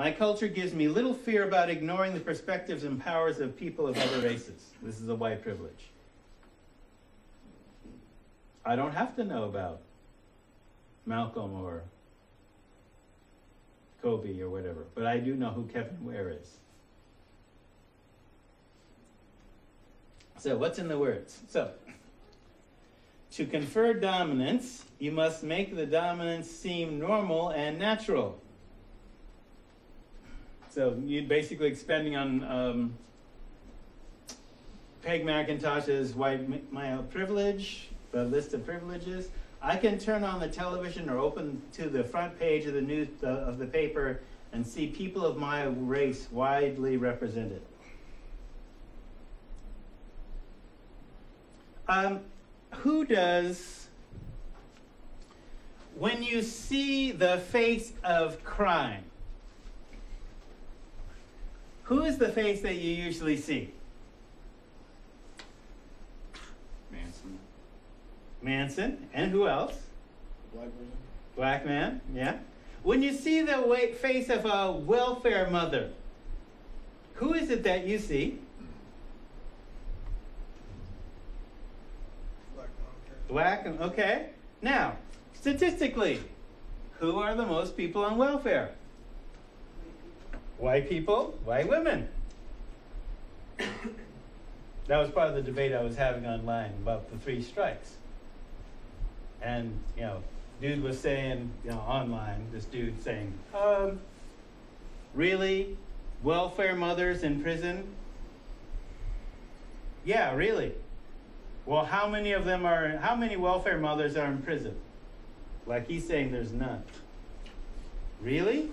My culture gives me little fear about ignoring the perspectives and powers of people of other races. This is a white privilege. I don't have to know about Malcolm or Kobe or whatever, but I do know who Kevin Ware is. So what's in the words? So, to confer dominance, you must make the dominance seem normal and natural. So you're basically expanding on Peg McIntosh's white male privilege, the list of privileges. I can turn on the television or open to the front page of the news of the paper and see people of my race widely represented. Who does, when you see the face of crime, who is the face that you usually see? Manson. Manson. And who else? Black person. Black man, yeah. When you see the face of a welfare mother, who is it that you see? Black, okay. Now, statistically, who are the most people on welfare? White people, white women. That was part of the debate I was having online about the 3 strikes. And, dude was saying, online, this dude saying, really? Welfare mothers in prison? Yeah, really. Well, how many welfare mothers are in prison? Like he's saying there's none. Really?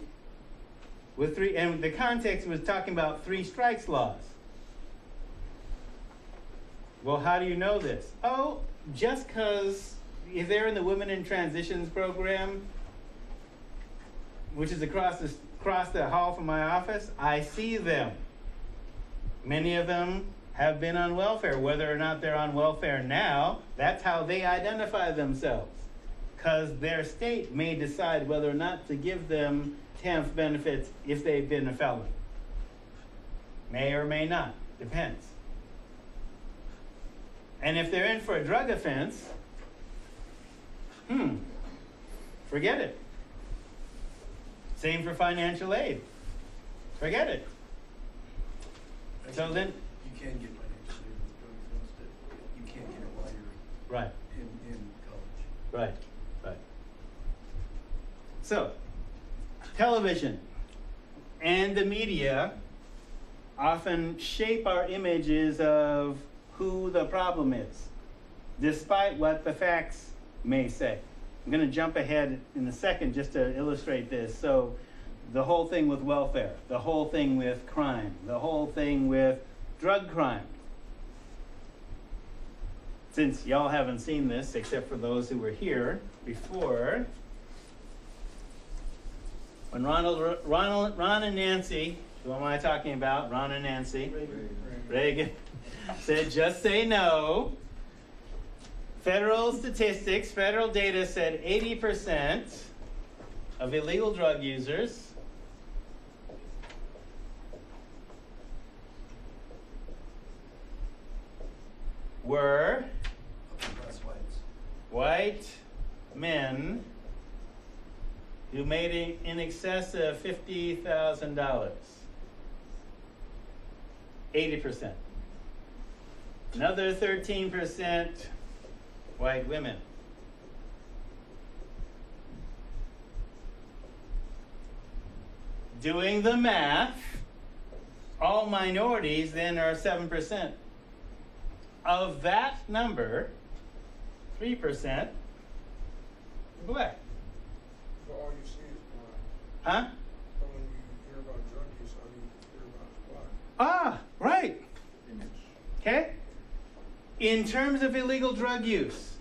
And the context was talking about 3 strikes laws. Well, how do you know this? Oh, just because if they're in the Women in Transitions program, which is across the hall from my office, I see them. Many of them have been on welfare. Whether or not they're on welfare now, that's how they identify themselves. Because their state may decide whether or not to give them TANF benefits if they've been a felon. May or may not, depends. And if they're in for a drug offense, forget it. Same for financial aid. Forget it. So then, you can get financial aid with drug offense, but you can't get it while you're right in college. Right. So, television and the media often shape our images of who the problem is, despite what the facts may say. I'm going to jump ahead in a second just to illustrate this. So, the whole thing with welfare, the whole thing with crime, the whole thing with drug crime. Since y'all haven't seen this, except for those who were here before, when Ron and Nancy, who am I talking about? Ron and Nancy. Reagan said, just say no. Federal statistics, federal data said 80% of illegal drug users were white men who made in excess of $50,000. 80%. Another 13% white women. Doing the math, all minorities then are 7%. Of that number, 3% black. So all you see is black. Huh? But when you hear about drug use, all you hear about is black. Ah, right. Okay. In terms of illegal drug use,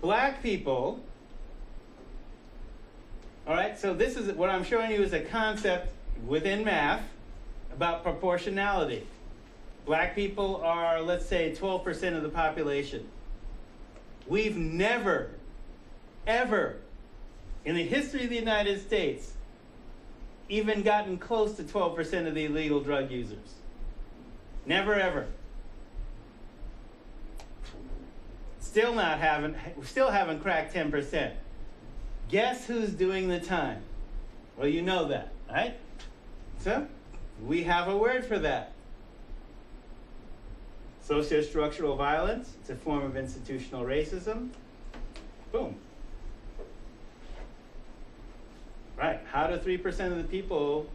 black people, all right, so this is what I'm showing you is a concept within math about proportionality. Black people are, let's say, 12% of the population. We've never, ever, in the history of the United States, even gotten close to 12% of the illegal drug users. Never ever. Still haven't cracked 10%. Guess who's doing the time? Well, you know that, right? So, we have a word for that. Sociostructural violence. It's a form of institutional racism. Boom. Right. How do 3% of the people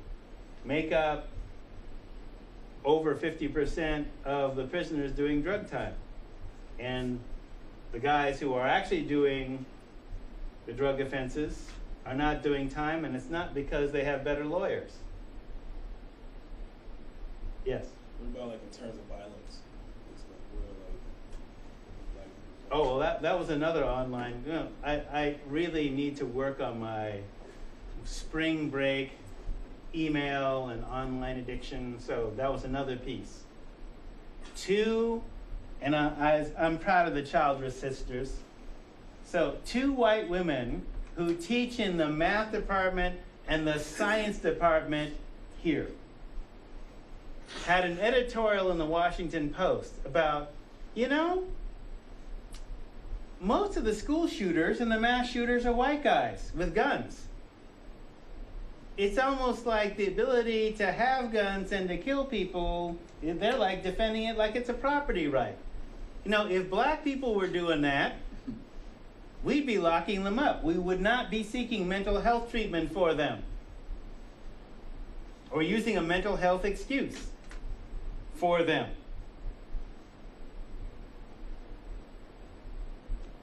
make up over 50% of the prisoners doing drug time? And the guys who are actually doing the drug offenses are not doing time, and it's not because they have better lawyers. Yes? What about like in terms of violence? It's like where like Oh, well, that was another online. You know, I really need to work on my spring break email and online addiction. So that was another piece. I'm proud of the Childress sisters. So 2 white women who teach in the math department and the science department here had an editorial in the Washington Post about, you know, most of the school shooters and the mass shooters are white guys with guns. It's almost like the ability to have guns and to kill people, they're like defending it like it's a property right. You know, if black people were doing that, we'd be locking them up. We would not be seeking mental health treatment for them or using a mental health excuse for them.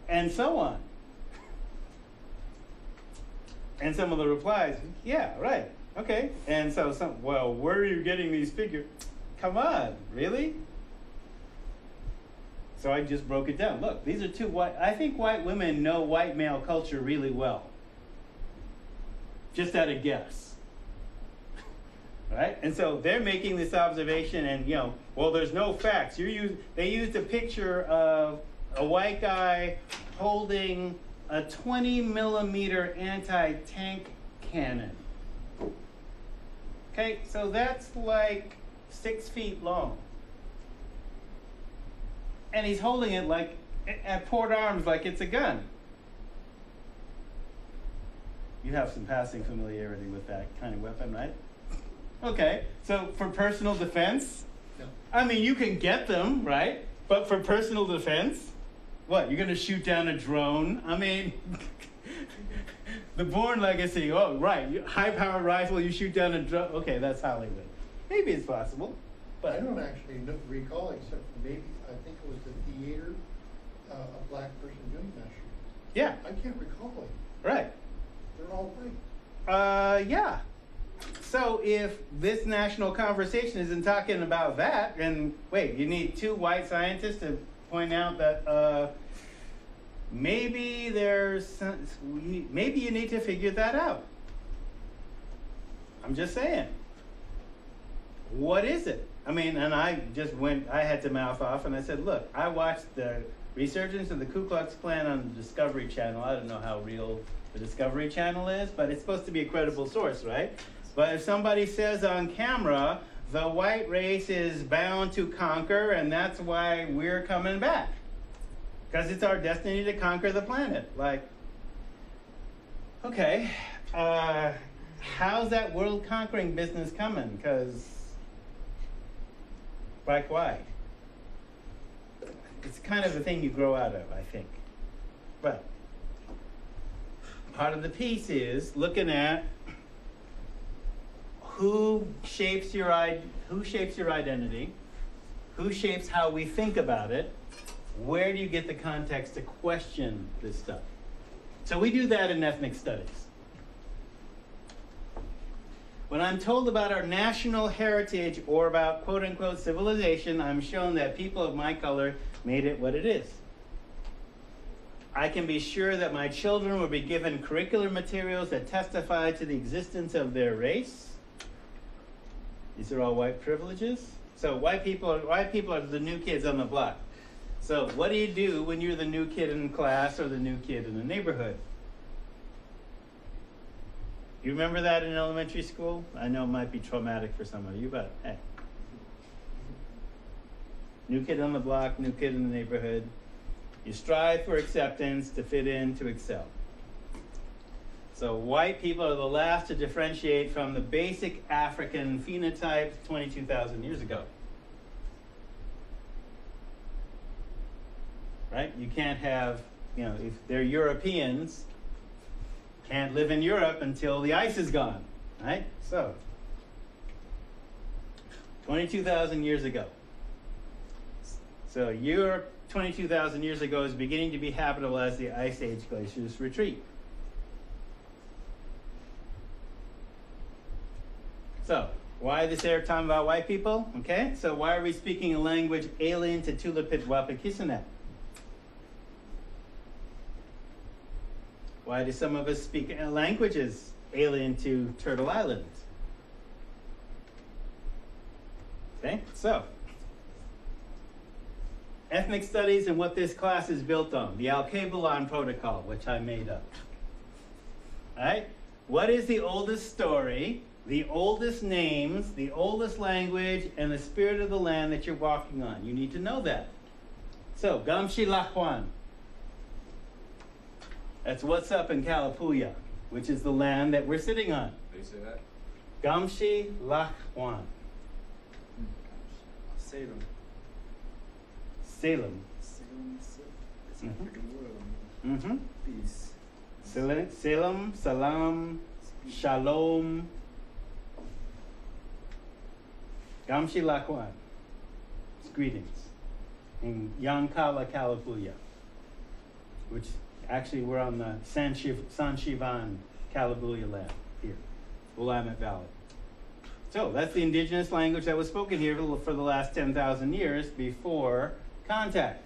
And so on. And some of the replies, yeah, right, okay. And so well, where are you getting these figures? Come on, really? So I just broke it down. Look, these are 2 white, I think white women know white male culture really well. Just at a guess. Right? And so they're making this observation and, you know, well, there's no facts. They used a picture of a white guy holding a 20 millimeter anti-tank cannon. Okay, so that's like 6 feet long. And he's holding it like at port arms like it's a gun. You have some passing familiarity with that kind of weapon, right? Okay, so for personal defense, No. I mean, you can get them, right? But for personal defense, what, you're gonna shoot down a drone? I mean, the Bourne legacy, oh, right, high-powered rifle, you shoot down a drone. Okay, that's Hollywood. Maybe it's possible, but I don't actually recall, except for maybe, I think it was the theater, a black person doing that shooting. yeah, I can't recall it. right. They're all white. Yeah. So if this national conversation isn't talking about that, and wait, you need 2 white scientists to point out that maybe maybe you need to figure that out. I'm just saying. What is it? I mean, and I had to mouth off and I said, look, I watched the resurgence of the Ku Klux Klan on the Discovery Channel. I don't know how real the Discovery Channel is, but it's supposed to be a credible source, right? But if somebody says on camera, the white race is bound to conquer and that's why we're coming back. Because it's our destiny to conquer the planet. Like, okay, how's that world conquering business coming? Because, like, why? It's kind of a thing you grow out of, I think. But part of the piece is looking at who shapes your identity, who shapes how we think about it, where do you get the context to question this stuff? So we do that in ethnic studies. When I'm told about our national heritage or about quote-unquote civilization, I'm shown that people of my color made it what it is. I can be sure that my children will be given curricular materials that testify to the existence of their race. These are all white privileges. So white people are the new kids on the block. So what do you do when you're the new kid in class or the new kid in the neighborhood? You remember that in elementary school? I know it might be traumatic for some of you, but hey. New kid on the block, new kid in the neighborhood. You strive for acceptance, to fit in, to excel. So white people are the last to differentiate from the basic African phenotype 22,000 years ago. Right? You can't have, if they're Europeans, can't live in Europe until the ice is gone, right? So, 22,000 years ago. So Europe 22,000 years ago is beginning to be habitable as the Ice Age glaciers retreat. So, why this air time about white people? Okay, so why are we speaking a language alien to Tulipit Wapakisanet? Why do some of us speak languages alien to Turtle Island? Okay, so ethnic studies and what this class is built on. The Alkebulan Protocol, which I made up. All right? What is the oldest story, the oldest names, the oldest language, and the spirit of the land that you're walking on? You need to know that. So, Gamshi Lakhwan. That's what's up in Kalapuya, which is the land that we're sitting on. They say that? Gamshi Lakhwan. Salem. Salem. Salem, it's Mhm. African world. Mm-hmm. Peace. Salem, Salam, Shalom. Gamshi Lakhwan. Greetings. In Yankala, Kalapuya. Which actually we're on the San Shivan Kalapuya land here. Willamette Valley. So that's the indigenous language that was spoken here for the last 10,000 years before contact.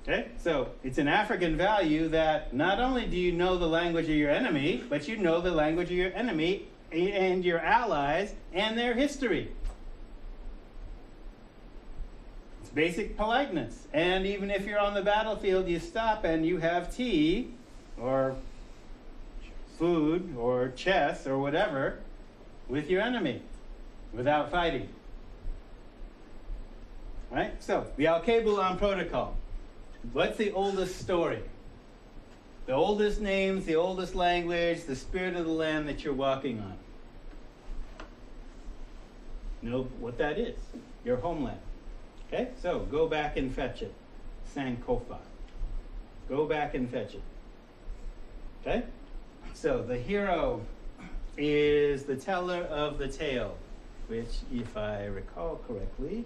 Okay, so it's an African value that not only do you know the language of your enemy, but you know the language of your enemy and your allies and their history. It's basic politeness. And even if you're on the battlefield, you stop and you have tea or food or chess or whatever with your enemy without fighting. Right? So, the Alkebulan Protocol. What's the oldest story? The oldest names, the oldest language, the spirit of the land that you're walking on. Know what that is. Your homeland. Okay? So, go back and fetch it. Sankofa. Go back and fetch it. Okay? So, the hero is the teller of the tale, which, if I recall correctly,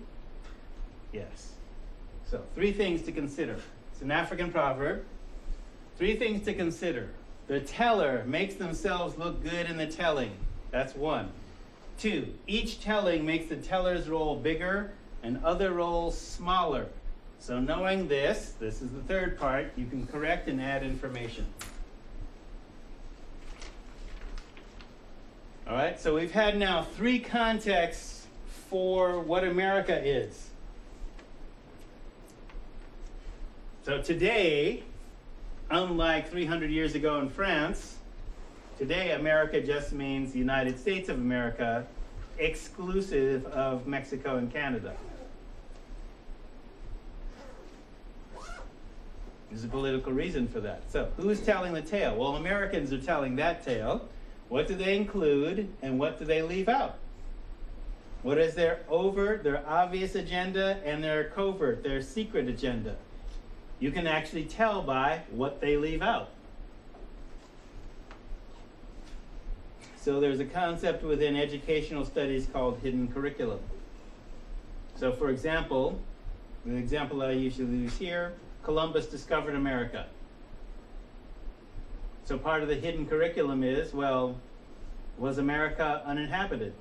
yes. So, 3 things to consider. It's an African proverb. 3 things to consider. The teller makes themselves look good in the telling. That's 1. 2, each telling makes the teller's role bigger and other roles smaller. So knowing this is the 3rd part, you can correct and add information. All right, so we've had now 3 contexts for what America is. So today, unlike 300 years ago in France, today America just means the United States of America, exclusive of Mexico and Canada. There's a political reason for that. So who's telling the tale? Well, Americans are telling that tale. What do they include and what do they leave out? What is their overt, their obvious agenda, and their covert, their secret agenda? You can actually tell by what they leave out. So there's a concept within educational studies called hidden curriculum. So for example, the example I usually use here, Columbus discovered America. So part of the hidden curriculum is, well, was America uninhabited?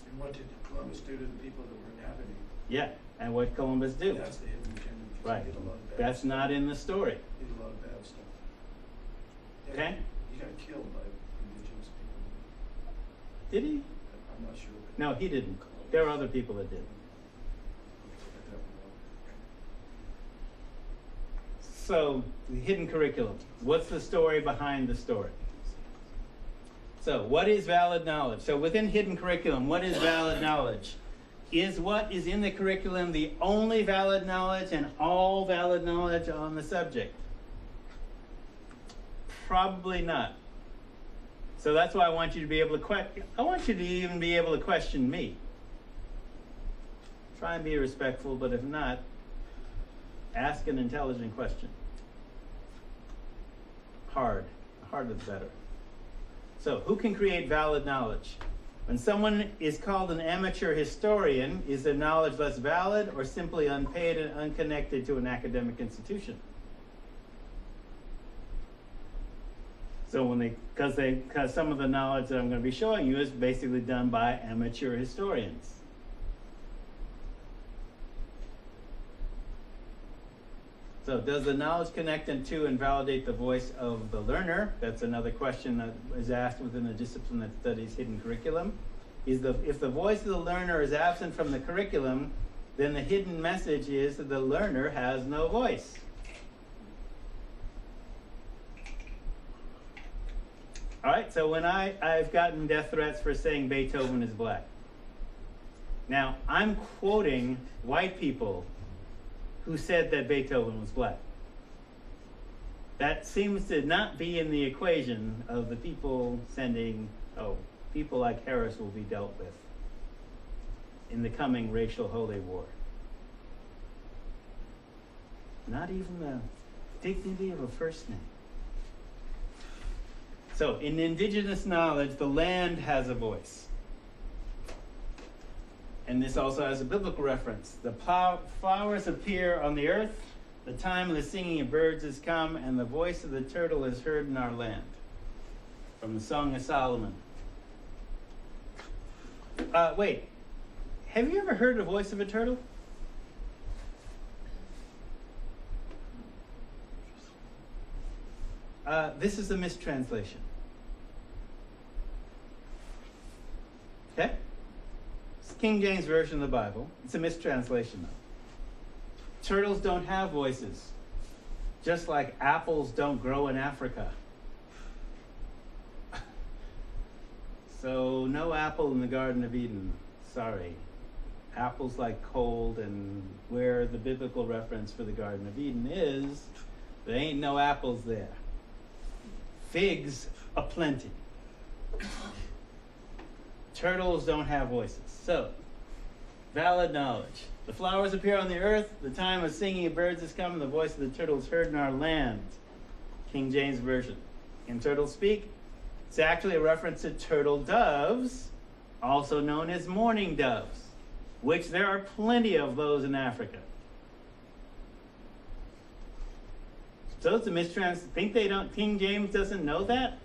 And what did Columbus do to the people that were inhabiting? Yeah, and what Columbus do? That's the hidden agenda. because Right. he did a lot of bad That's stuff. not in the story. He did a lot of bad stuff. Yeah, Okay. He got killed by indigenous people. Did he? I'm not sure. but- No, he didn't. There are other people that did. I got that one wrong. So, the hidden curriculum. What's the story behind the story? So, what is valid knowledge? So, within hidden curriculum, what is valid knowledge? Is what is in the curriculum the only valid knowledge and all valid knowledge on the subject? Probably not. So that's why I want you to be able to I want you to even be able to question me. Try and be respectful, but if not, ask an intelligent question. Harder the better. So, who can create valid knowledge? When someone is called an amateur historian, is their knowledge less valid or simply unpaid and unconnected to an academic institution? So because some of the knowledge that I'm going to be showing you is basically done by amateur historians. So does the knowledge connect to and validate the voice of the learner? That's another question that is asked within a discipline that studies hidden curriculum. If the voice of the learner is absent from the curriculum, then the hidden message is that the learner has no voice. All right, so when I've gotten death threats for saying Beethoven is black. Now, I'm quoting white people who said that Beethoven was black. That seems to not be in the equation of the people sending, people like Harris will be dealt with in the coming racial holy war. Not even the dignity of a first name. So, in indigenous knowledge, the land has a voice. And this also has a biblical reference. The flowers appear on the earth, the time of the singing of birds has come, and the voice of the turtle is heard in our land. From the Song of Solomon. Wait, have you ever heard the voice of a turtle? This is a mistranslation. Okay? It's King James Version of the Bible. It's a mistranslation, though. Turtles don't have voices, just like apples don't grow in Africa. So, no apple in the Garden of Eden. Sorry. Apples like cold, and where the biblical reference for the Garden of Eden is, there ain't no apples there. Figs aplenty. Turtles don't have voices. So, valid knowledge. The flowers appear on the earth, the time of singing of birds has come, and the voice of the turtle is heard in our land. King James Version. Can turtles speak? It's actually a reference to turtle doves, also known as mourning doves, which there are plenty of those in Africa. So it's a mistrans. King James doesn't know that?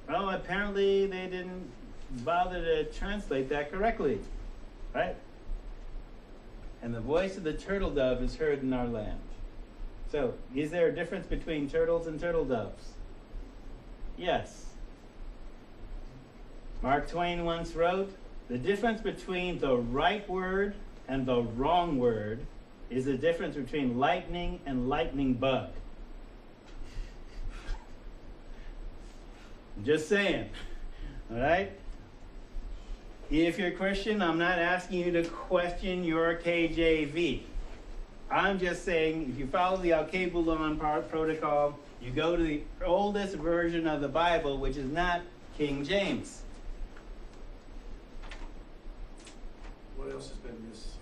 Well, apparently they didn't bother to translate that correctly, right? And the voice of the turtle dove is heard in our land. So, is there a difference between turtles and turtle doves? Yes. Mark Twain once wrote, the difference between the right word and the wrong word is the difference between lightning and lightning bug. Just saying, all right? If you're Christian, I'm not asking you to question your KJV. I'm just saying, if you follow the Al-Kebulon protocol, you go to the oldest version of the Bible, which is not King James. What else has been misinterpreted?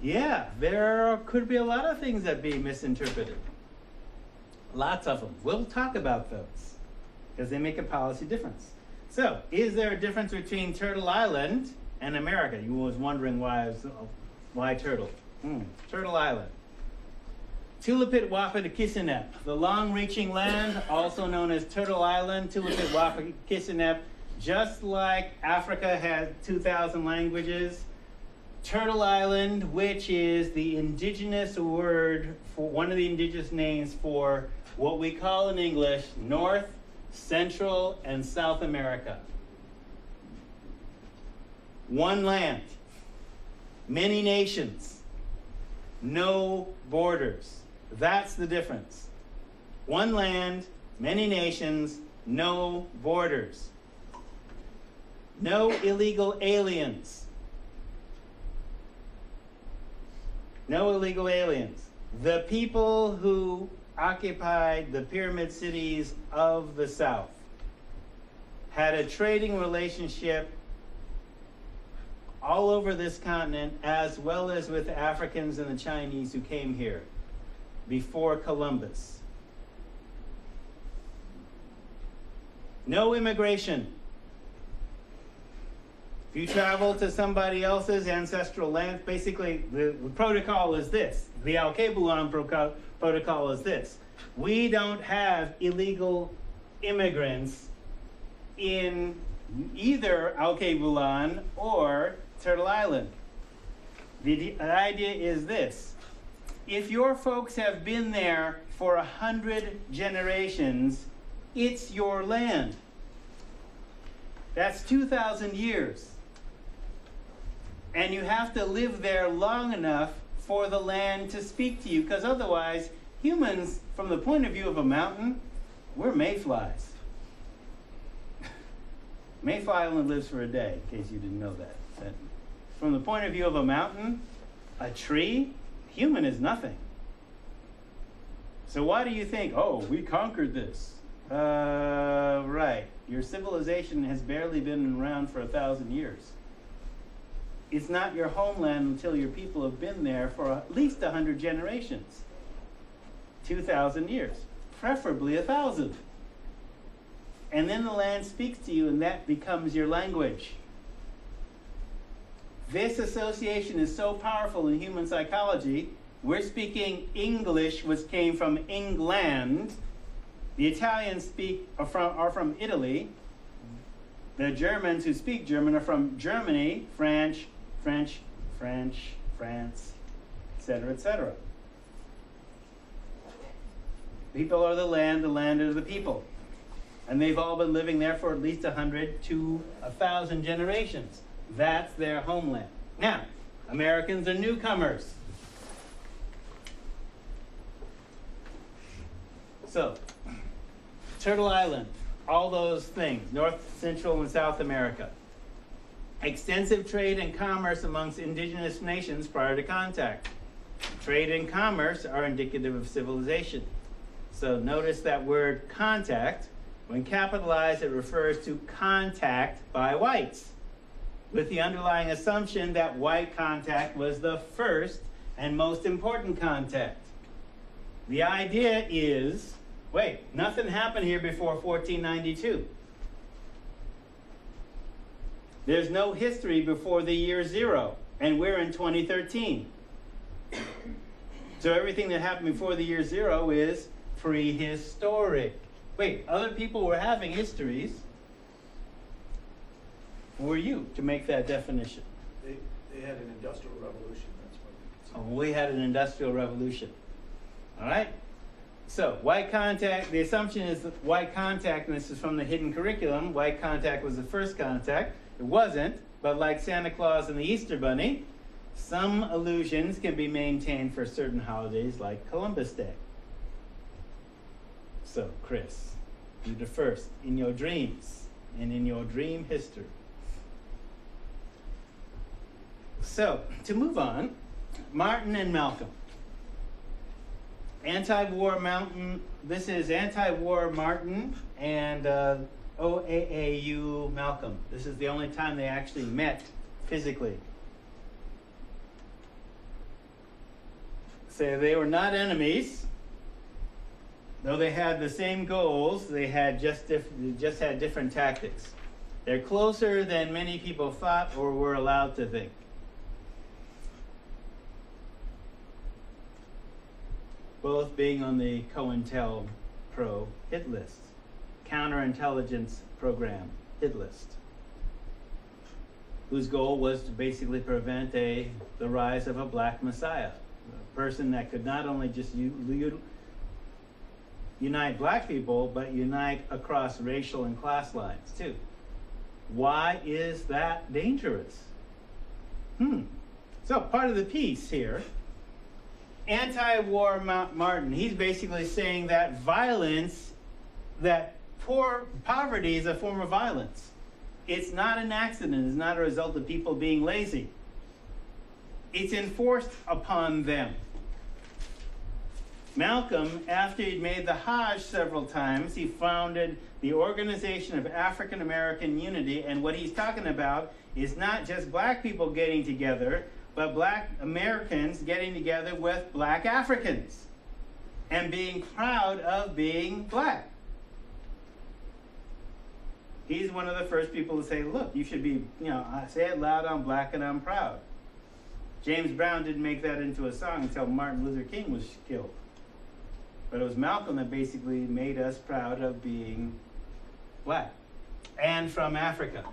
Yeah, there could be a lot of things that be misinterpreted. Lots of them. We'll talk about those, because they make a policy difference. So, is there a difference between Turtle Island and America? You was wondering why Turtle? Turtle Island. Tulipit Wapiti-Kissinep, the long-reaching land, also known as Turtle Island, Tulipit Wapiti-Kissinep, just like Africa has 2,000 languages. Turtle Island, which is the indigenous word for one of the indigenous names for what we call in English North, Central, and South America. One land, many nations, no borders. That's the difference. One land, many nations, no borders. No illegal aliens. No illegal aliens. The people who occupied the pyramid cities of the South had a trading relationship all over this continent, as well as with the Africans and the Chinese who came here before Columbus. No immigration. If you travel to somebody else's ancestral land, basically the protocol is this. The Al-Kebulan protocol is this. We don't have illegal immigrants in either Al-Kebulan or Turtle Island. The idea is this. If your folks have been there for 100 generations, it's your land. That's 2,000 years. And you have to live there long enough for the land to speak to you, because otherwise, humans, from the point of view of a mountain, we're mayflies. Mayfly only lives for a day, in case you didn't know that. But from the point of view of a mountain, a tree, human is nothing. So why do you think, oh, we conquered this? Right. Your civilization has barely been around for 1,000 years. It's not your homeland until your people have been there for at least 100 generations. 2,000 years, preferably 1,000. And then the land speaks to you, and that becomes your language. This association is so powerful in human psychology. We're speaking English, which came from England. The Italians are from Italy. The Germans who speak German are from Germany, France, etc., etc. People are the land are the people. And they've all been living there for at least 100 to 1,000 generations. That's their homeland. Now, Americans are newcomers. So, Turtle Island, all those things, North, Central, and South America. Extensive trade and commerce amongst indigenous nations prior to contact. Trade and commerce are indicative of civilization. So notice that word contact. When capitalized, it refers to contact by whites, with the underlying assumption that white contact was the first and most important contact. The idea is, wait, nothing happened here before 1492. There's no history before the year 0, and we're in 2013. So everything that happened before the year 0 is prehistoric. Wait, other people were having histories. Who are you to make that definition? They had an industrial revolution, that's what. Oh, we had an industrial revolution. All right? So, white contact, the assumption is that white contact, and this is from the hidden curriculum, white contact was the first contact. It wasn't, but like Santa Claus and the Easter Bunny, some illusions can be maintained for certain holidays like Columbus Day. So, Chris, you the first in your dreams and in your dream history. So, to move on, Martin and Malcolm. Anti-war Mountain, this is anti-war Martin and OAAU Malcolm. This is the only time they actually met physically. So they were not enemies. Though they had the same goals, they had just had different tactics. They're closer than many people thought or were allowed to think. Both being on the COINTELPRO hit list, counterintelligence program hit list, whose goal was to basically prevent the rise of a black messiah, a person that could not only just unite black people, but unite across racial and class lines too. Why is that dangerous? So part of the piece here anti-war Martin, he's basically saying that violence, that poverty is a form of violence. It's not an accident. It's not a result of people being lazy. It's enforced upon them. Malcolm, after he'd made the Hajj several times, he founded the Organization of African American Unity, and what he's talking about is not just black people getting together, but black Americans getting together with black Africans and being proud of being black. He's one of the first people to say, look, you should be, say it loud, I'm black and I'm proud. James Brown didn't make that into a song until Martin Luther King was killed. But it was Malcolm that basically made us proud of being black and from Africa.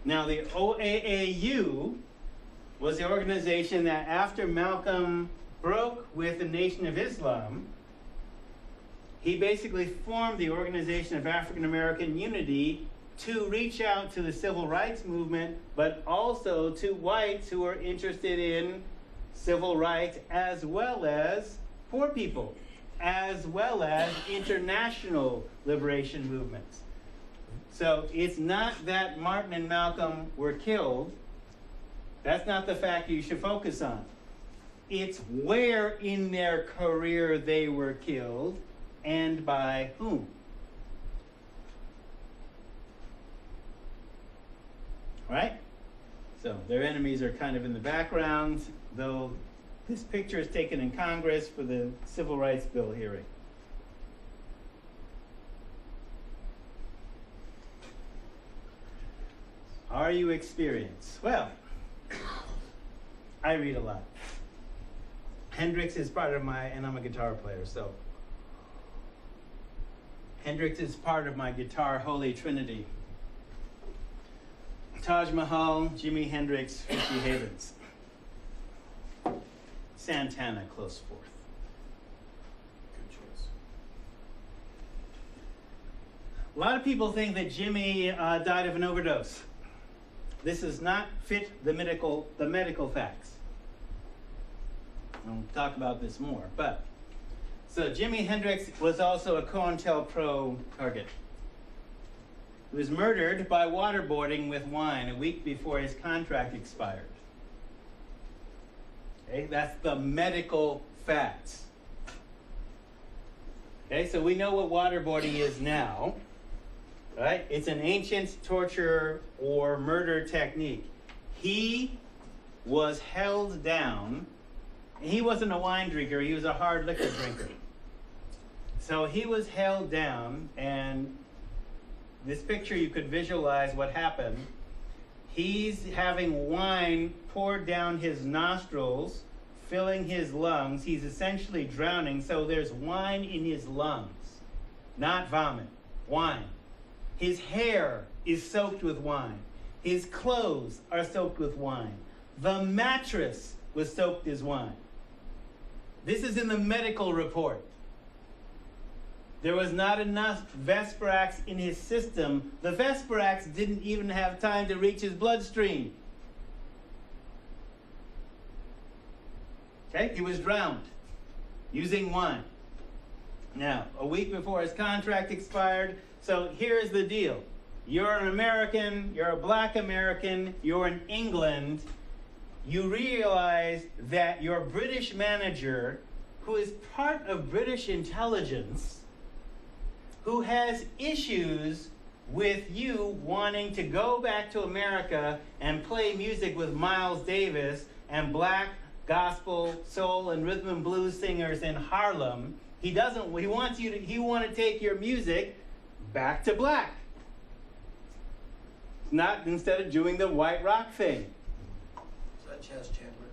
Now, the OAAU was the organization that after Malcolm broke with the Nation of Islam, he basically formed the Organization of African American Unity to reach out to the civil rights movement, but also to whites who are interested in civil rights as well as poor people, as well as international liberation movements. So it's not that Martin and Malcolm were killed. That's not the fact you should focus on. It's where in their career they were killed and by whom. Right? So their enemies are kind of in the background, though this picture is taken in Congress for the Civil Rights Bill hearing. Are you experienced? Well, I read a lot. Hendrix is part of my, and I'm a guitar player, so Hendrix is part of my guitar holy trinity. Taj Mahal, Jimi Hendrix, Richie Havens. Santana, close fourth. Good choice. A lot of people think that Jimmy died of an overdose. This does not fit the medical facts. I'll talk about this more, but so Jimi Hendrix was also a COINTELPRO target. He was murdered by waterboarding with wine a week before his contract expired. Okay, that's the medical facts. Okay, so we know what waterboarding is now, right? It's an ancient torture or murder technique. He was held down. He wasn't a wine drinker, he was a hard liquor drinker. So he was held down, and this picture you could visualize what happened. He's having wine poured down his nostrils, filling his lungs. He's essentially drowning, so there's wine in his lungs, not vomit, wine. His hair is soaked with wine. His clothes are soaked with wine. The mattress was soaked with wine. This is in the medical report. There was not enough Vesperax in his system. The Vesperax didn't even have time to reach his bloodstream. Okay, he was drowned using wine. Now, a week before his contract expired, so here's the deal. You're an American, you're a black American, you're in England. You realize that your British manager, who is part of British intelligence, who has issues with you wanting to go back to America and play music with Miles Davis and black gospel, soul, and rhythm and blues singers in Harlem. He wants to take your music back to black. Not instead of doing the white rock thing. Is that Chaz Chandler?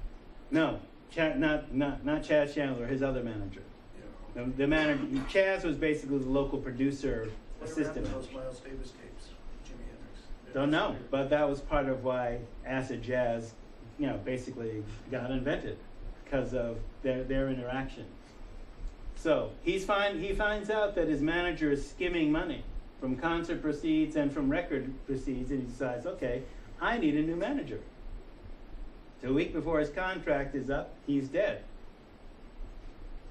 No, not Chaz Chandler, his other manager. Yeah. The manager, Chaz was basically the local producer, assistant What happened to manager. those Miles Davis tapes, Jimi Hendrix? Don't know, but that was part of why acid jazz, basically got invented because of their interaction. So he finds out that his manager is skimming money from concert proceeds and from record proceeds, and he decides, okay, I need a new manager. So a week before his contract is up, he's dead.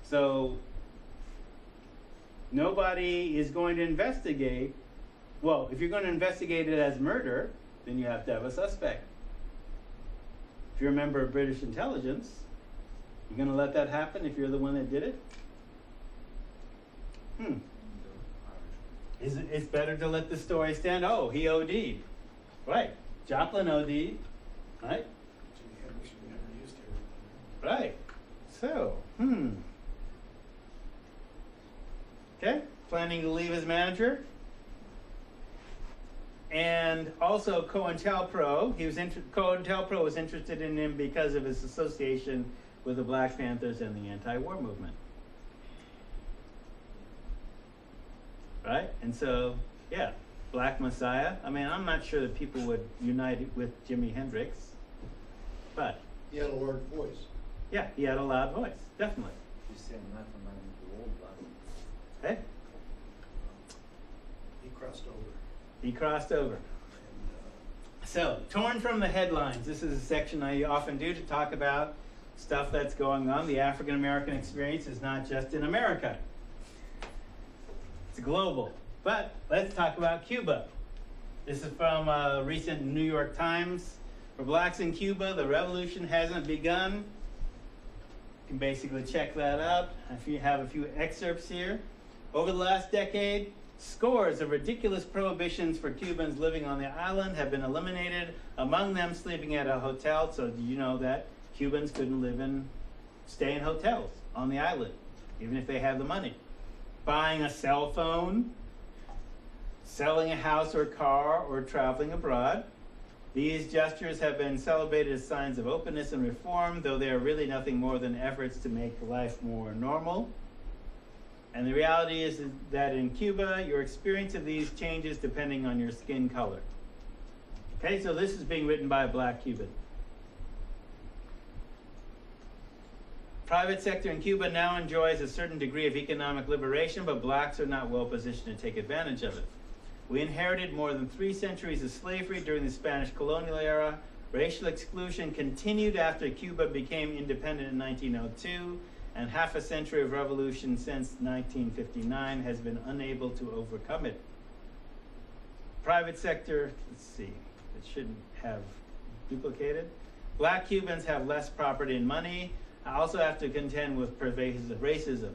So nobody is going to investigate. Well, if you're going to investigate it as murder, then you have to have a suspect. If you're a member of British intelligence, you're going to let that happen if you're the one that did it? It's better to let the story stand. Oh, he OD'd. Right. Joplin OD'd. Right? Jimi Hendrix never used heroin. Right. So, Okay. Planning to leave as manager. And also COINTELPRO. COINTELPRO was interested in him because of his association with the Black Panthers and the anti-war movement. Right? And so, yeah, Black Messiah. I mean, I'm not sure that people would unite with Jimi Hendrix, but He had a large voice. yeah, he had a loud voice, definitely. You said not from the old body. Hey, He crossed over. he crossed over. And So, torn from the headlines. This is a section I often do to talk about stuff that's going on. The African American experience is not just in America. It's global. But let's talk about Cuba. This is from a recent New York Times. For blacks in Cuba, the revolution hasn't begun. You can basically check that out. If you have a few excerpts here. Over the last decade, scores of ridiculous prohibitions for Cubans living on the island have been eliminated, among them sleeping at a hotel. So do you know that Cubans couldn't stay in hotels on the island, even if they had the money? Buying a cell phone, selling a house or car, or traveling abroad. These gestures have been celebrated as signs of openness and reform, though they are really nothing more than efforts to make life more normal. And the reality is that in Cuba, your experience of these changes depending on your skin color. Okay, so this is being written by a black Cuban. Private sector in Cuba now enjoys a certain degree of economic liberation, but blacks are not well positioned to take advantage of it. We inherited more than 3 centuries of slavery during the Spanish colonial era. Racial exclusion continued after Cuba became independent in 1902, and half a century of revolution since 1959 has been unable to overcome it. Private sector, let's see, it shouldn't have duplicated. Black Cubans have less property and money. I also have to contend with pervasive racism.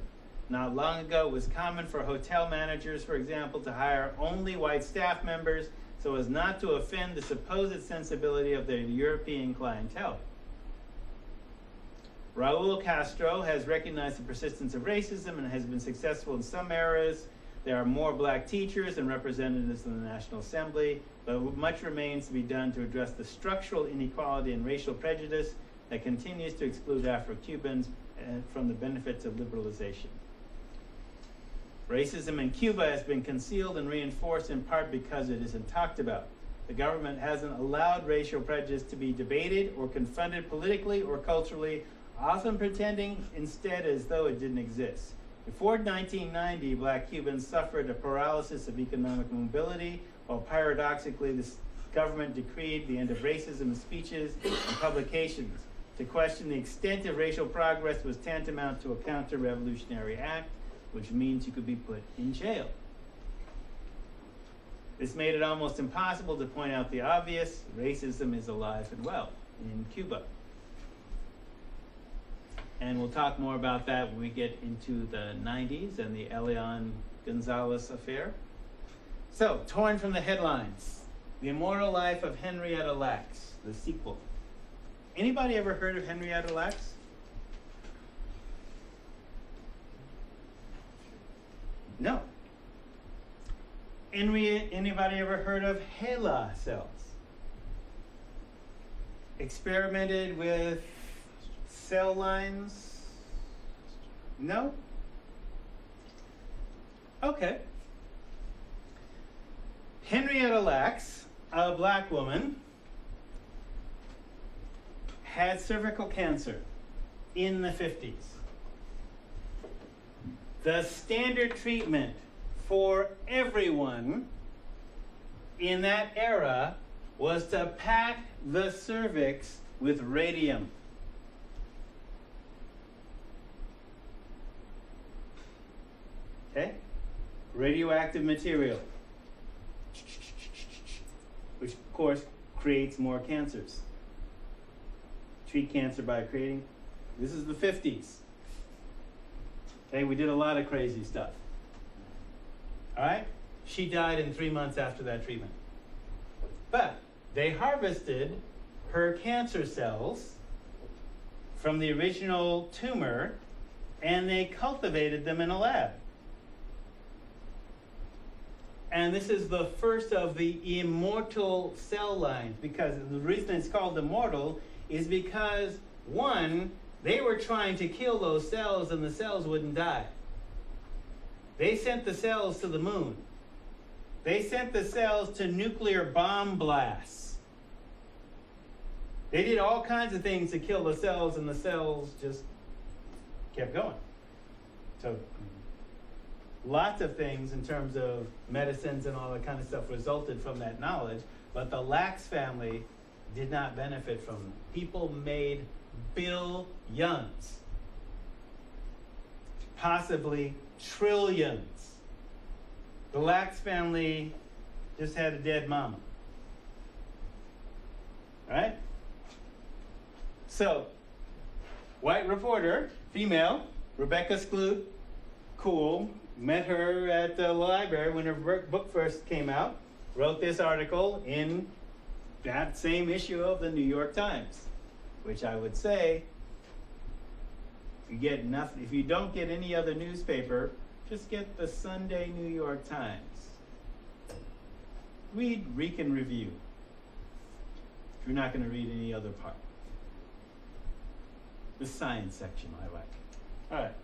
Not long ago, it was common for hotel managers, for example, to hire only white staff members so as not to offend the supposed sensibility of their European clientele. Raul Castro has recognized the persistence of racism and has been successful in some areas. There are more black teachers and representatives in the National Assembly, but much remains to be done to address the structural inequality and racial prejudice that continues to exclude Afro-Cubans from the benefits of liberalization. Racism in Cuba has been concealed and reinforced in part because it isn't talked about. The government hasn't allowed racial prejudice to be debated or confronted politically or culturally, often pretending instead as though it didn't exist. Before 1990, black Cubans suffered a paralysis of economic mobility, while paradoxically the government decreed the end of racism in speeches and publications. To question the extent of racial progress was tantamount to a counter-revolutionary act, which means you could be put in jail. This made it almost impossible to point out the obvious: racism is alive and well in Cuba. And we'll talk more about that when we get into the 90s and the Elian Gonzalez affair. So, torn from the headlines, The Immortal Life of Henrietta Lacks, the sequel. Anybody ever heard of Henrietta Lacks? No. Anybody ever heard of HeLa cells? Experimented with cell lines? No? Okay. Henrietta Lacks, a black woman, had cervical cancer in the 50s. The standard treatment for everyone in that era was to pack the cervix with radium. radioactive material, which of course creates more cancers. Treat cancer by creating, this is the 50s. Okay, we did a lot of crazy stuff. All right? She died in 3 months after that treatment. But they harvested her cancer cells from the original tumor and they cultivated them in a lab. And this is the first of the immortal cell lines, because the reason it's called immortal is because, one, they were trying to kill those cells and the cells wouldn't die. They sent the cells to the moon. They sent the cells to nuclear bomb blasts. They did all kinds of things to kill the cells, and the cells just kept going. So lots of things in terms of medicines and all that kind of stuff resulted from that knowledge, but the Lax family did not benefit from them. People made billions, possibly trillions. The Lax family just had a dead mama. Right? So, white reporter, female, Rebecca Skloot, cool, met her at the library when her book first came out, wrote this article in that same issue of the New York Times, which I would say, if you don't get any other newspaper, just get the Sunday New York Times. Read Reek and Review, if you're not going to read any other part. The science section I like. All right.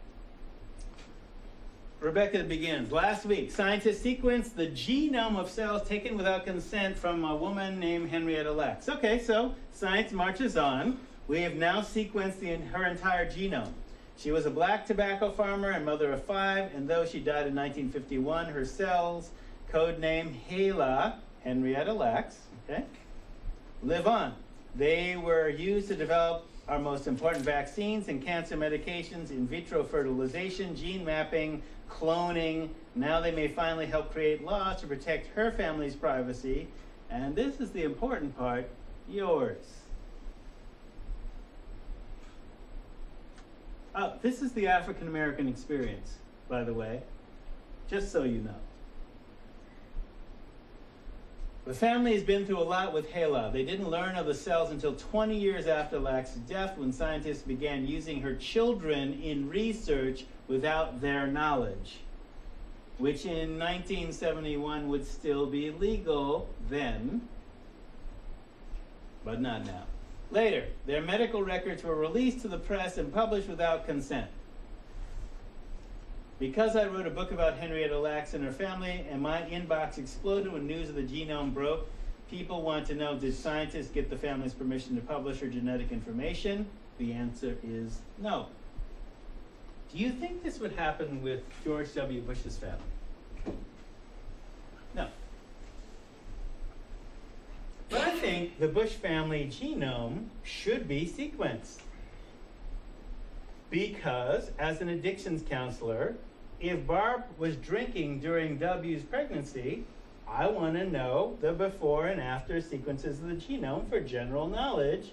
Rebecca begins. Last week, scientists sequenced the genome of cells taken without consent from a woman named Henrietta Lacks. Okay, so science marches on. We have now sequenced her entire genome. She was a black tobacco farmer and mother of 5, and though she died in 1951, her cells, codename HeLa, Henrietta Lacks, okay, live on. They were used to develop our most important vaccines and cancer medications, in vitro fertilization, gene mapping, cloning. Now they may finally help create laws to protect her family's privacy. And this is the important part, yours. This is the African American experience, by the way, just so you know. The family has been through a lot with HeLa. They didn't learn of the cells until 20 years after Lack's death, when scientists began using her children in research without their knowledge, which in 1971 would still be legal then, but not now. Later, their medical records were released to the press and published without consent. Because I wrote a book about Henrietta Lacks and her family, and my inbox exploded when news of the genome broke, people want to know, did scientists get the family's permission to publish her genetic information? The answer is no. Do you think this would happen with George W. Bush's family? No. But I think the Bush family genome should be sequenced. Because, as an addictions counselor, if Barb was drinking during W's pregnancy, I want to know the before and after sequences of the genome for general knowledge,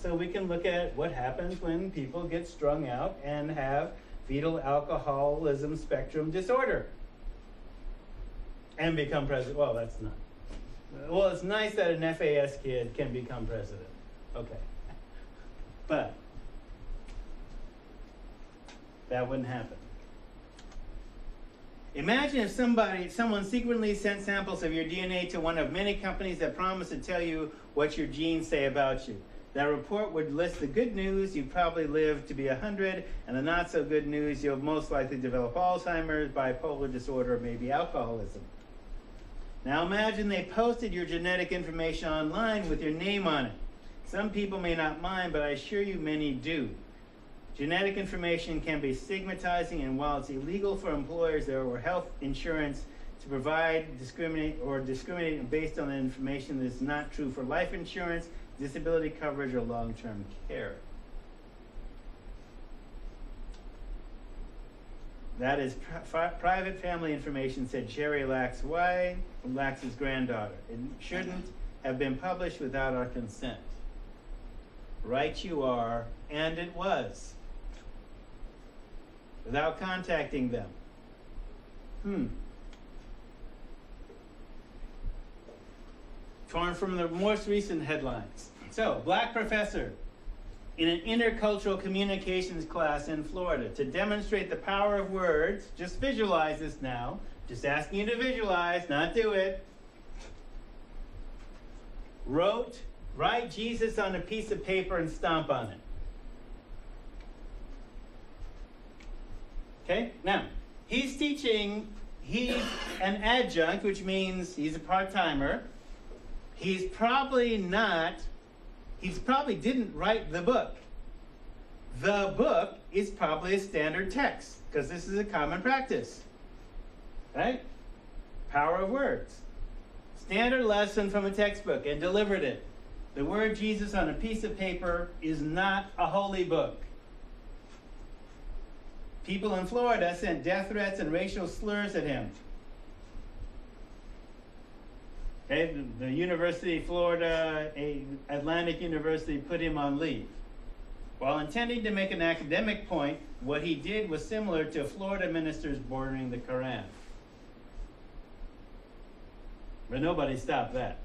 so we can look at what happens when people get strung out and have fetal alcoholism spectrum disorder and become president. Well, that's not. Well, it's nice that an FAS kid can become president. Okay. But that wouldn't happen. Imagine if someone secretly sent samples of your DNA to one of many companies that promise to tell you what your genes say about you. That report would list the good news: you probably live to be 100, and the not so good news: you'll most likely develop Alzheimer's, bipolar disorder, or maybe alcoholism. Now imagine they posted your genetic information online with your name on it. Some people may not mind, but I assure you many do. Genetic information can be stigmatizing, and while it's illegal for employers or health insurance to provide discriminate based on the information, that is not true for life insurance, disability coverage, or long-term care. That is private family information, said Sherry Lax's granddaughter. It shouldn't have been published without our consent. Right you are, and it was. Without contacting them. Torn from the most recent headlines. So, black professor in an intercultural communications class in Florida to demonstrate the power of words. Just visualize this now. Just asking you to visualize, not do it. Write Jesus on a piece of paper and stomp on it. Okay? Now, he's teaching, he's an adjunct, which means he's a part-timer. He probably didn't write the book. The book is probably a standard text, because this is a common practice. Right? Power of words. Standard lesson from a textbook, and delivered it. The word Jesus on a piece of paper is not a holy book. People in Florida sent death threats and racial slurs at him. Okay, the University of Florida, Atlantic University, put him on leave. While intending to make an academic point, what he did was similar to Florida ministers bordering the Quran. But nobody stopped that.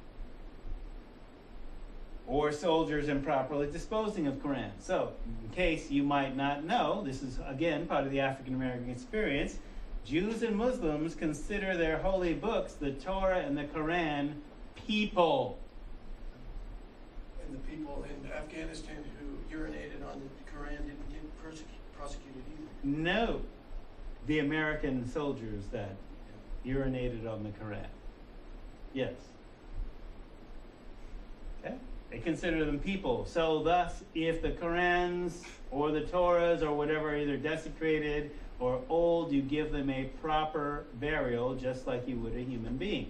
Or soldiers improperly disposing of Quran. So, in case you might not know, this is again part of the African American experience. Jews and Muslims consider their holy books, the Torah and the Quran, people. And the people in Afghanistan who urinated on the Quran didn't get prosecuted either. No. The American soldiers that urinated on the Quran. Yes. Okay? They consider them people. So thus, if the Qurans or the Torahs or whatever are either desecrated or old, you give them a proper burial, just like you would a human being.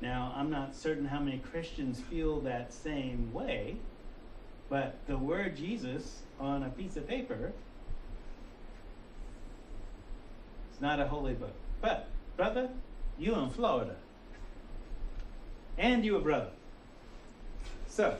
Now, I'm not certain how many Christians feel that same way, but the word Jesus on a piece of paper is not a holy book. But, brother, you in Florida, and you a brother. So,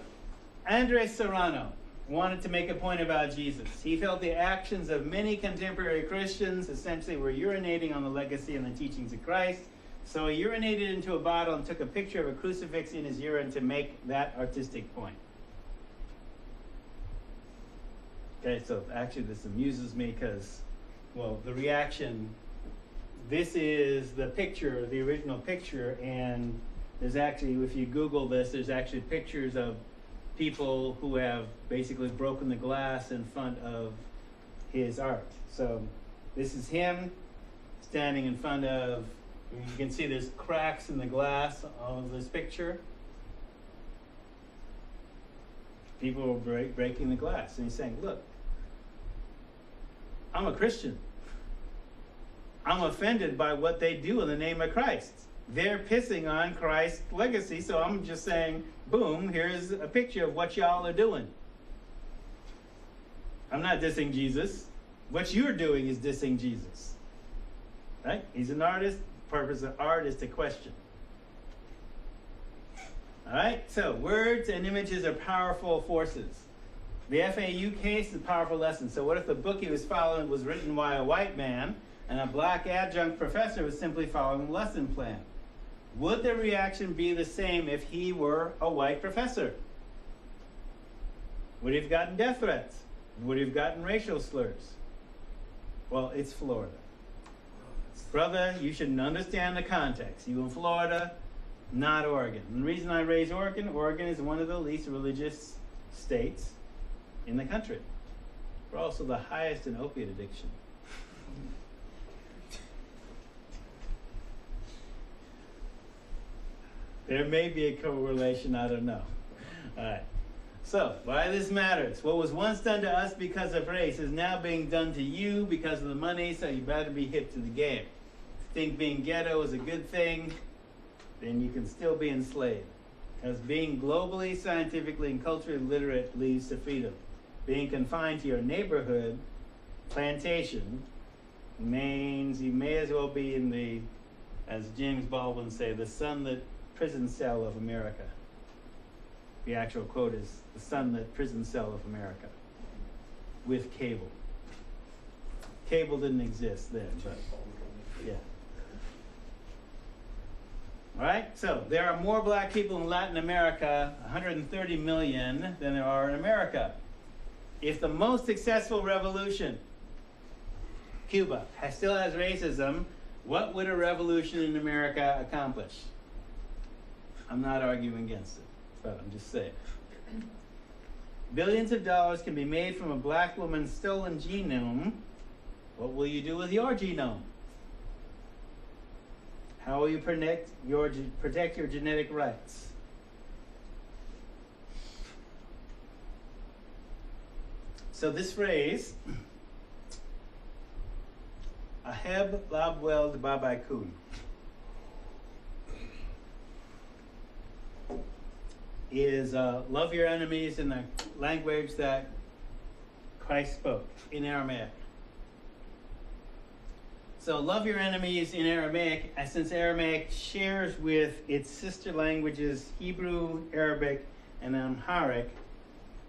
Andres Serrano wanted to make a point about Jesus. He felt the actions of many contemporary Christians essentially were urinating on the legacy and the teachings of Christ. So he urinated into a bottle and took a picture of a crucifix in his urine to make that artistic point. Okay, so actually this amuses me because, well, the reaction, this is the picture, the original picture, and there's actually, if you Google this, there's actually pictures of people who have basically broken the glass in front of his art. So this is him standing in front of, you can see there's cracks in the glass of this picture. People were breaking the glass. And he's saying, look, I'm a Christian. I'm offended by what they do in the name of Christ. They're pissing on Christ's legacy, so I'm just saying, boom, here's a picture of what y'all are doing. I'm not dissing Jesus. What you're doing is dissing Jesus. Right? He's an artist. The purpose of art is to question. All right? So, words and images are powerful forces. The FAU case is a powerful lesson. So what if the book he was following was written by a white man and a black adjunct professor was simply following the lesson plan? Would the reaction be the same if he were a white professor? Would he have gotten death threats? Would he have gotten racial slurs? Well, it's Florida. Brother, you should understand the context. You in Florida, not Oregon. And the reason I raise Oregon, Oregon is one of the least religious states in the country. We're also the highest in opiate addiction. There may be a correlation, I don't know. All right. So, why this matters? What was once done to us because of race is now being done to you because of the money, so you better be hip to the game. If you think being ghetto is a good thing, then you can still be enslaved. Because being globally, scientifically, and culturally literate leads to freedom. Being confined to your neighborhood plantation means you may as well be in the, as James Baldwin say, the sunlit prison cell of America. The actual quote is the sunlit prison cell of America with cable. Cable didn't exist then, but yeah. All right, so there are more black people in Latin America, 130 million, than there are in America. If the most successful revolution, Cuba, still has racism, what would a revolution in America accomplish? I'm not arguing against it, but I'm just saying. Billions of dollars can be made from a black woman's stolen genome. What will you do with your genome? How will you protect your genetic rights? So this phrase, Aheb Labweld Babaikun, is love your enemies in the language that Christ spoke in Aramaic. So love your enemies in Aramaic, since Aramaic shares with its sister languages Hebrew, Arabic, and Amharic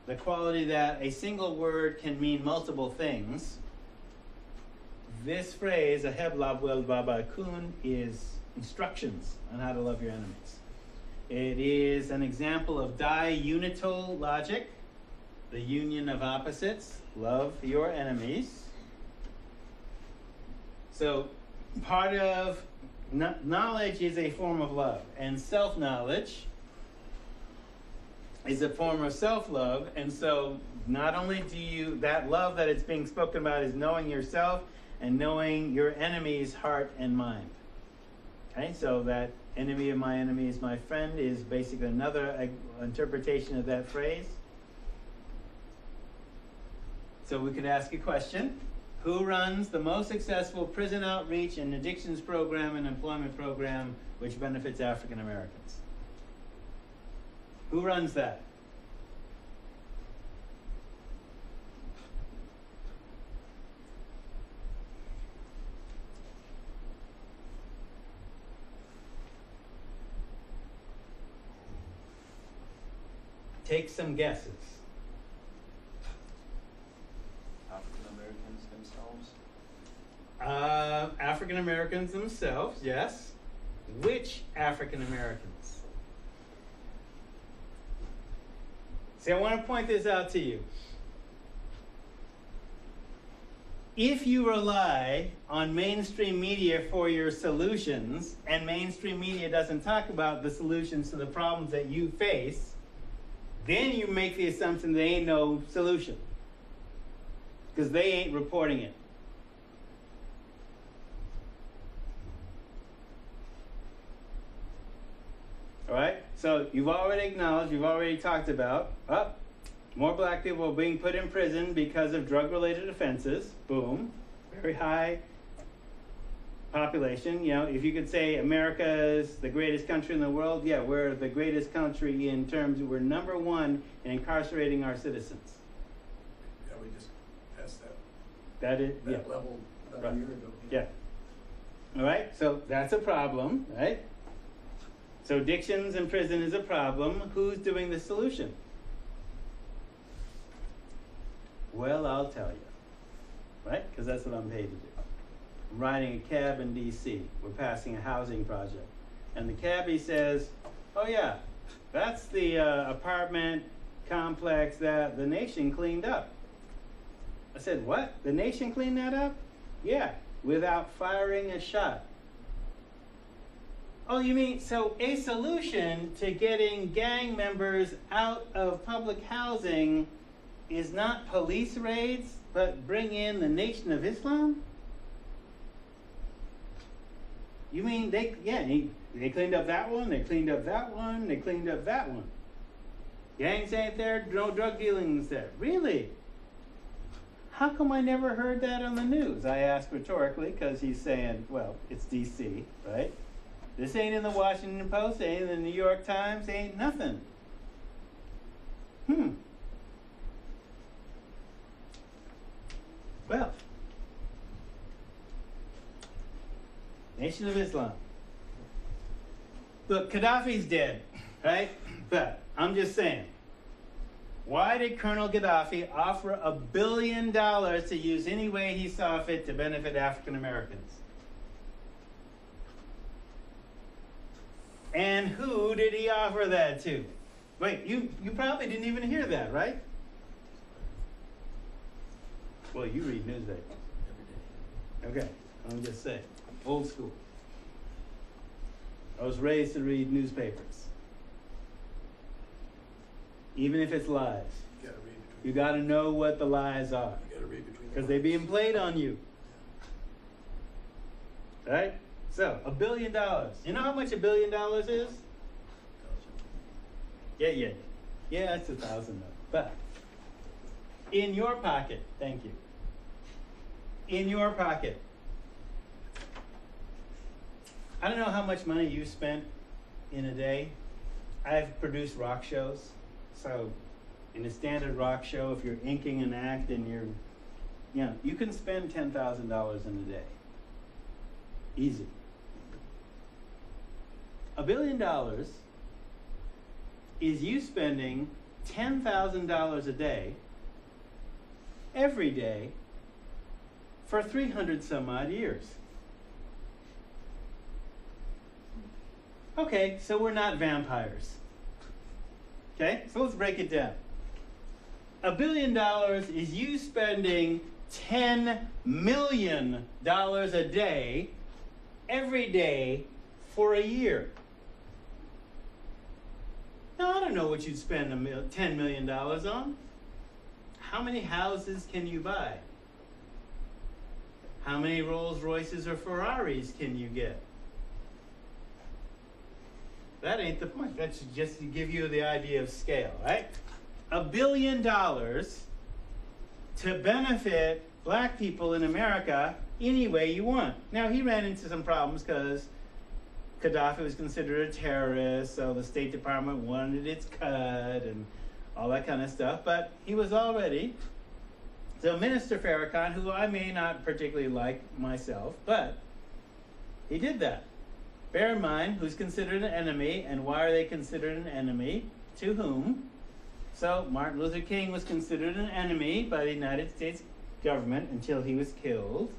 the quality that a single word can mean multiple things. This phrase, Aheb Labwel Babakun, is instructions on how to love your enemies. It is an example of diunital logic, the union of opposites. Love your enemies. So part of knowledge is a form of love, and self-knowledge is a form of self-love. And so not only do you, that love that it's being spoken about is knowing yourself and knowing your enemy's heart and mind. Okay, so that enemy of my enemy is my friend is basically another interpretation of that phrase. So we could ask a question. Who runs the most successful prison outreach and addictions program and employment program which benefits African Americans? Who runs that? Take some guesses. African Americans themselves, yes. Which African Americans? See, I want to point this out to you. If you rely on mainstream media for your solutions, and mainstream media doesn't talk about the solutions to the problems that you face, then you make the assumption there ain't no solution, because they ain't reporting it. All right, so you've already acknowledged, you've already talked about, more black people are being put in prison because of drug-related offenses. Boom, very high population. You know, if you could say America is the greatest country in the world, yeah, we're the greatest country in terms of we're number one in incarcerating our citizens. Yeah, we just passed that. That is, yeah. That level about Right. a year ago. Yeah. All right, so that's a problem, right? So addictions in prison is a problem. Who's doing the solution? Well, I'll tell you, right? Because that's what I'm paid to do. I'm riding a cab in DC. We're passing a housing project. And the cabbie says, oh yeah, that's the apartment complex that the nation cleaned up. I said, what? The nation cleaned that up? Yeah, without firing a shot. Oh, you mean, so a solution to getting gang members out of public housing is not police raids, but bring in the Nation of Islam? You mean they cleaned up that one, they cleaned up that one, they cleaned up that one. Gangs ain't there, no drug dealing's there. Really? How come I never heard that on the news? I asked rhetorically, because he's saying, well, it's DC, right? This ain't in the Washington Post, ain't in the New York Times, ain't nothing. Well, Nation of Islam. Look, Gaddafi's dead, right? But I'm just saying, why did Colonel Gaddafi offer $1 billion to use any way he saw fit to benefit African Americans? And who did he offer that to? Wait, you probably didn't even hear that, right? Well, you read newspapers. Okay, I'm just saying, old school. I was raised to read newspapers. Even if it's lies. You gotta read between. You gotta know what the lies are. You gotta read between. Because they're being played on you. Right? So, $1 billion. You know how much $1 billion is? Yeah, that's 1,000 though. But, in your pocket, thank you. In your pocket. I don't know how much money you spent in a day. I've produced rock shows. So, in a standard rock show, if you're inking an act and you can spend $10,000 in a day. Easy. $1 billion is you spending $10,000 a day, every day, for 300 some odd years. Okay, so we're not vampires. Okay, so let's break it down. $1 billion is you spending $10 million a day, every day, for a year. Now, I don't know what you'd spend $10 million on. How many houses can you buy? How many Rolls Royces or Ferraris can you get? That ain't the point. That's just to give you the idea of scale, right? $1 billion to benefit black people in America any way you want. Now, he ran into some problems because Gaddafi was considered a terrorist, so the State Department wanted its cut and all that kind of stuff, but he was already. So Minister Farrakhan, who I may not particularly like myself, but he did that. Bear in mind who's considered an enemy and why are they considered an enemy, to whom. So Martin Luther King was considered an enemy by the United States government until he was killed,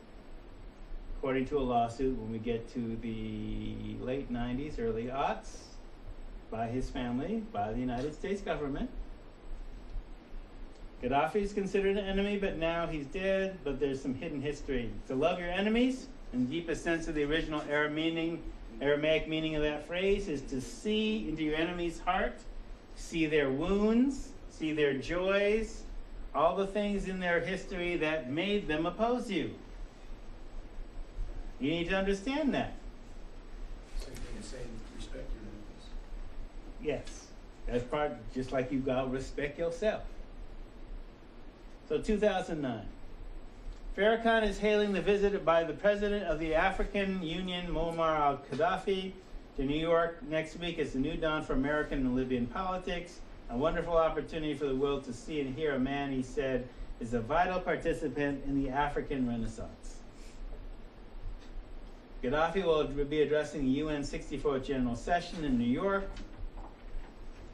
according to a lawsuit when we get to the late 90s, early aughts, by his family, by the United States government. Gaddafi is considered an enemy, but now he's dead, but there's some hidden history. To love your enemies, in the deepest sense of the original Aramaic meaning of that phrase, is to see into your enemy's heart, see their wounds, see their joys, all the things in their history that made them oppose you. You need to understand that. Same thing as saying respect your enemies. Yes. That's part, just like you gotta respect yourself. So 2009. Farrakhan is hailing the visit by the president of the African Union, Muammar al-Gaddafi, to New York next week as the new dawn for American and Libyan politics. A wonderful opportunity for the world to see and hear a man, he said, is a vital participant in the African Renaissance. Gaddafi will be addressing the UN 64th General Session in New York.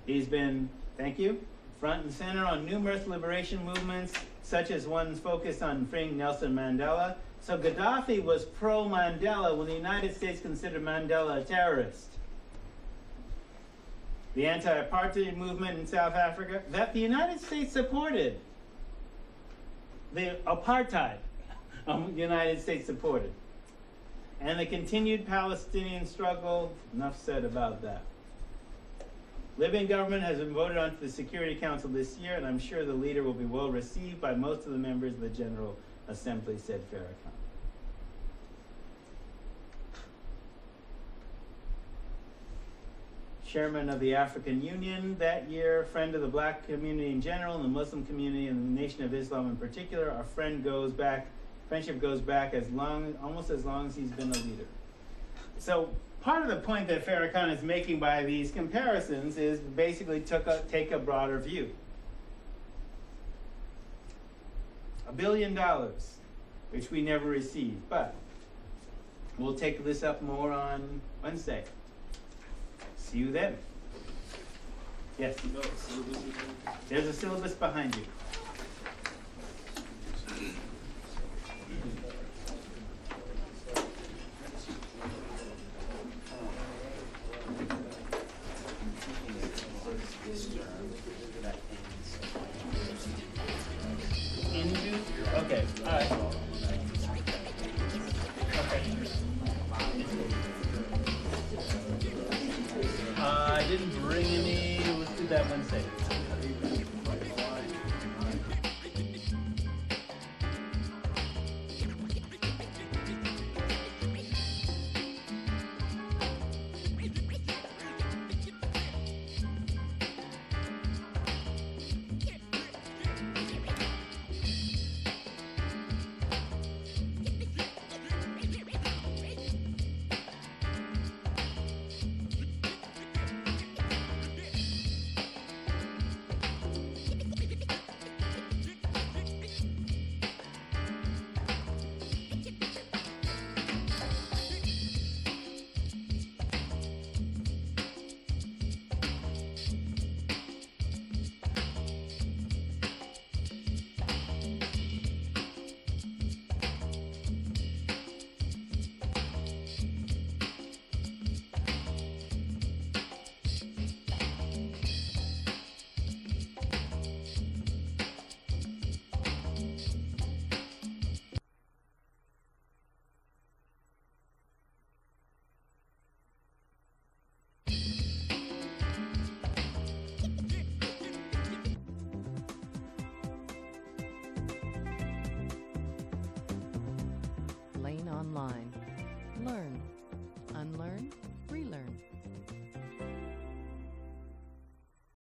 He's been, thank you, front and center on numerous liberation movements, such as ones focused on freeing Nelson Mandela. So Gaddafi was pro-Mandela when the United States considered Mandela a terrorist. The anti-apartheid movement in South Africa, that the United States supported. The apartheid the United States supported. And the continued Palestinian struggle, enough said about that. Libyan government has been voted onto the Security Council this year, and I'm sure the leader will be well received by most of the members of the General Assembly, said Farrakhan. Chairman of the African Union that year, friend of the black community in general, and the Muslim community and the Nation of Islam in particular. Our friendship goes back almost as long as he's been a leader. So part of the point that Farrakhan is making by these comparisons is basically take a broader view. $1 billion, which we never received, but We'll take this up more on Wednesday. See you then. Yes, No, syllabus is on. there's a syllabus behind you. Okay, all right. Okay. I didn't bring any. Let's do that Wednesday.